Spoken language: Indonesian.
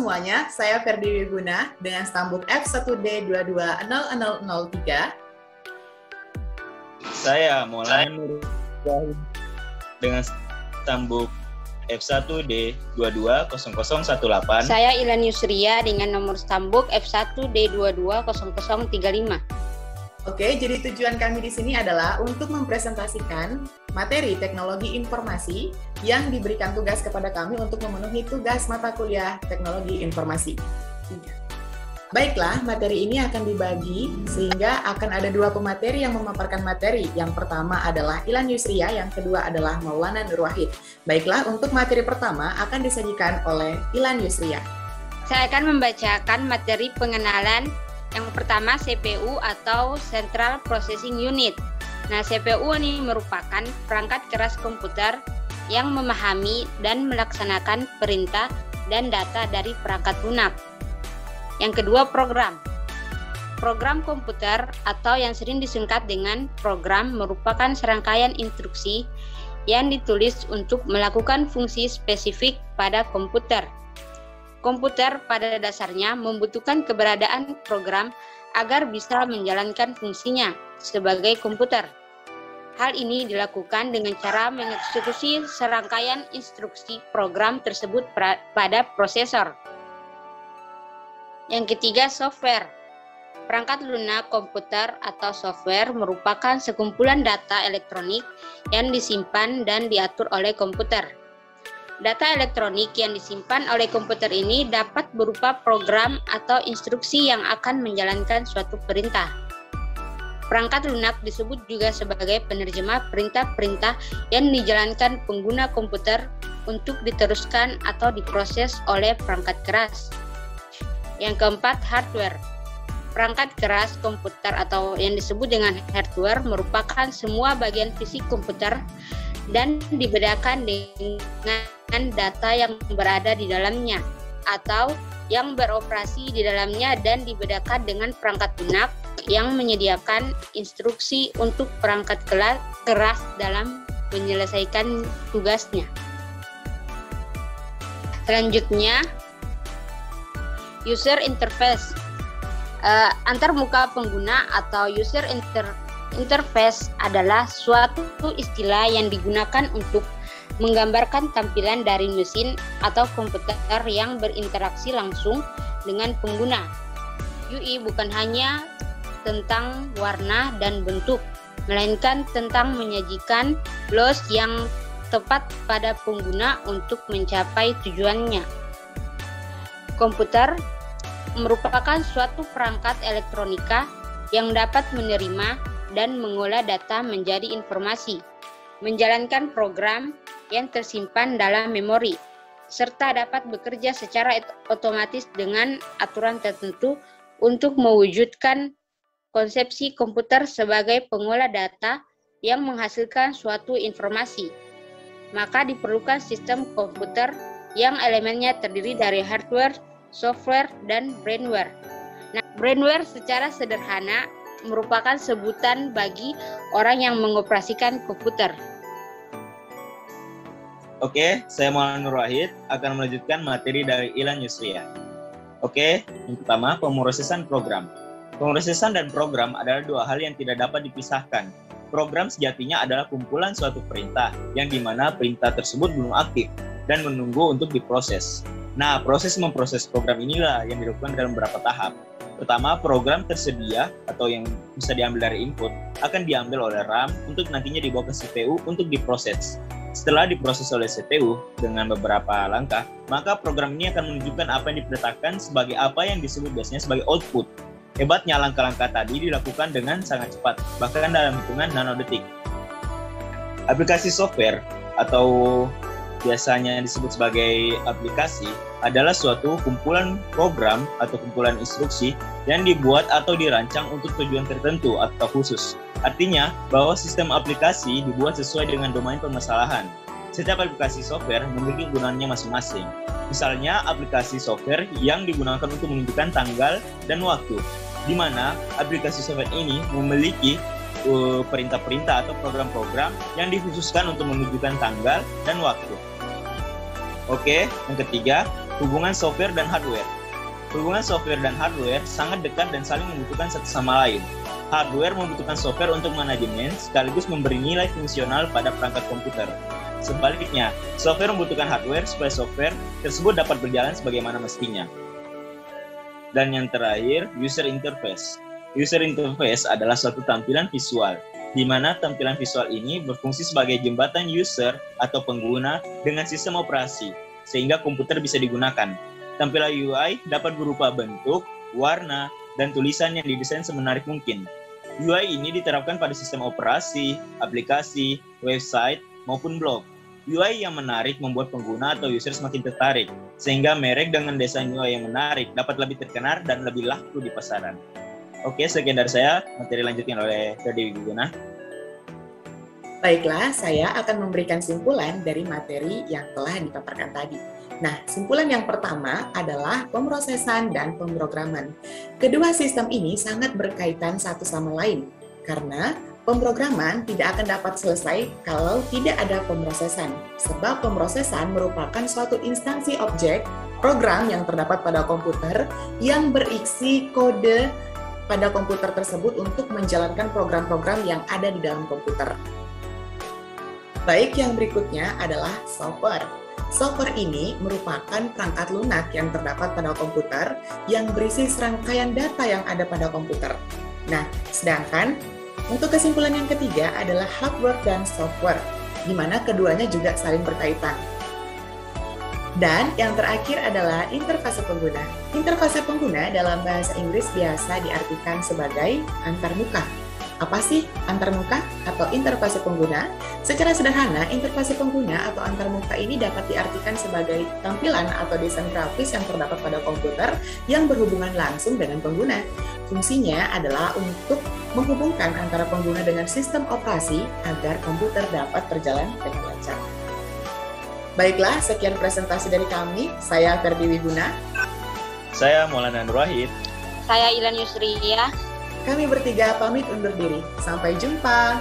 semuanya, saya Ferdi Wiguna dengan stambuk F1D220003. Saya Maulana Nur Wahid dengan stambuk F1D220018. Saya Ilan Yusria dengan nomor stambuk F1D220035. Oke, jadi tujuan kami di sini adalah untuk mempresentasikan materi teknologi informasi yang diberikan tugas kepada kami untuk memenuhi tugas mata kuliah teknologi informasi. Baiklah, materi ini akan dibagi sehingga akan ada dua pemateri yang memaparkan materi. Yang pertama adalah Ilan Yusria, yang kedua adalah Maulana Nur Wahid. Baiklah, untuk materi pertama akan disajikan oleh Ilan Yusria. Saya akan membacakan materi pengenalan. Yang pertama CPU atau Central Processing Unit. Nah, CPU ini merupakan perangkat keras komputer yang memahami dan melaksanakan perintah dan data dari perangkat lunak. Yang kedua, program. Program komputer atau yang sering disingkat dengan program merupakan serangkaian instruksi yang ditulis untuk melakukan fungsi spesifik pada komputer. Komputer pada dasarnya membutuhkan keberadaan program agar bisa menjalankan fungsinya sebagai komputer. Hal ini dilakukan dengan cara mengeksekusi serangkaian instruksi program tersebut pada prosesor. Yang ketiga, software. Perangkat lunak komputer atau software merupakan sekumpulan data elektronik yang disimpan dan diatur oleh komputer. Data elektronik yang disimpan oleh komputer ini dapat berupa program atau instruksi yang akan menjalankan suatu perintah. Perangkat lunak disebut juga sebagai penerjemah perintah-perintah yang dijalankan pengguna komputer untuk diteruskan atau diproses oleh perangkat keras. Yang keempat, hardware. Perangkat keras komputer atau yang disebut dengan hardware merupakan semua bagian fisik komputer dan dibedakan dengan data yang berada di dalamnya atau yang beroperasi di dalamnya dan dibedakan dengan perangkat lunak yang menyediakan instruksi untuk perangkat keras dalam menyelesaikan tugasnya. Selanjutnya, user interface. Antarmuka pengguna atau user interface adalah suatu istilah yang digunakan untuk menggambarkan tampilan dari mesin atau komputer yang berinteraksi langsung dengan pengguna. UI bukan hanya tentang warna dan bentuk, melainkan tentang menyajikan flows yang tepat pada pengguna untuk mencapai tujuannya. Komputer merupakan suatu perangkat elektronika yang dapat menerima dan mengolah data menjadi informasi, menjalankan program yang tersimpan dalam memori, serta dapat bekerja secara otomatis dengan aturan tertentu untuk mewujudkan konsepsi komputer sebagai pengolah data yang menghasilkan suatu informasi. Maka diperlukan sistem komputer yang elemennya terdiri dari hardware, software, dan brainware. Nah, brainware secara sederhana merupakan sebutan bagi orang yang mengoperasikan komputer. Oke, saya Maulana Nur Wahid akan melanjutkan materi dari Ilan Yusria. Oke, yang pertama, pemrosesan program. Pemrosesan dan program adalah dua hal yang tidak dapat dipisahkan. Program sejatinya adalah kumpulan suatu perintah, yang dimana perintah tersebut belum aktif dan menunggu untuk diproses. Nah, proses memproses program inilah yang dilakukan dalam beberapa tahap. Pertama, program tersedia atau yang bisa diambil dari input akan diambil oleh RAM untuk nantinya dibawa ke CPU untuk diproses. Setelah diproses oleh CPU dengan beberapa langkah, maka program ini akan menunjukkan apa yang diperintahkan sebagai apa yang disebut biasanya sebagai output. Hebatnya langkah-langkah tadi dilakukan dengan sangat cepat, bahkan dalam hitungan nanodetik. Aplikasi software atau biasanya disebut sebagai aplikasi adalah suatu kumpulan program atau kumpulan instruksi yang dibuat atau dirancang untuk tujuan tertentu atau khusus. Artinya bahwa sistem aplikasi dibuat sesuai dengan domain permasalahan. Setiap aplikasi software memiliki gunanya masing-masing. Misalnya aplikasi software yang digunakan untuk menunjukkan tanggal dan waktu, di mana aplikasi software ini memiliki perintah-perintah atau program-program yang dikhususkan untuk menunjukkan tanggal dan waktu. Oke, yang ketiga, Hubungan software dan hardware. Hubungan software dan hardware sangat dekat dan saling membutuhkan satu sama lain. Hardware membutuhkan software untuk manajemen sekaligus memberi nilai fungsional pada perangkat komputer. Sebaliknya, software membutuhkan hardware supaya software tersebut dapat berjalan sebagaimana mestinya. Dan yang terakhir, user interface. User interface adalah suatu tampilan visual, di mana tampilan visual ini berfungsi sebagai jembatan user atau pengguna dengan sistem operasi, sehingga komputer bisa digunakan. Tampilan UI dapat berupa bentuk, warna, dan tulisan yang didesain semenarik mungkin. UI ini diterapkan pada sistem operasi, aplikasi, website, maupun blog. UI yang menarik membuat pengguna atau user semakin tertarik, sehingga merek dengan desain UI yang menarik dapat lebih terkenal dan lebih laku di pasaran. Oke, sekian dari saya. Materi lanjutkan oleh Dewi Guna. Baiklah, saya akan memberikan simpulan dari materi yang telah dipaparkan tadi. Nah, simpulan yang pertama adalah pemrosesan dan pemrograman. Kedua sistem ini sangat berkaitan satu sama lain, karena pemrograman tidak akan dapat selesai kalau tidak ada pemrosesan, sebab pemrosesan merupakan suatu instansi objek program yang terdapat pada komputer yang berisi kode pada komputer tersebut untuk menjalankan program-program yang ada di dalam komputer. Baik, yang berikutnya adalah software. Software ini merupakan perangkat lunak yang terdapat pada komputer yang berisi serangkaian data yang ada pada komputer. Nah, sedangkan untuk kesimpulan yang ketiga adalah hardware dan software, di mana keduanya juga saling berkaitan. Dan yang terakhir adalah interfase pengguna. Interfase pengguna dalam bahasa Inggris biasa diartikan sebagai antarmuka. Apa sih antarmuka atau interfase pengguna? Secara sederhana, interfase pengguna atau antarmuka ini dapat diartikan sebagai tampilan atau desain grafis yang terdapat pada komputer yang berhubungan langsung dengan pengguna. Fungsinya adalah untuk menghubungkan antara pengguna dengan sistem operasi agar komputer dapat berjalan dengan lancar. Baiklah, sekian presentasi dari kami. Saya Ferdi Wiguna. Saya Maulana Nur Wahid. Saya Ilan Yusriya. Kami bertiga pamit undur diri. Sampai jumpa.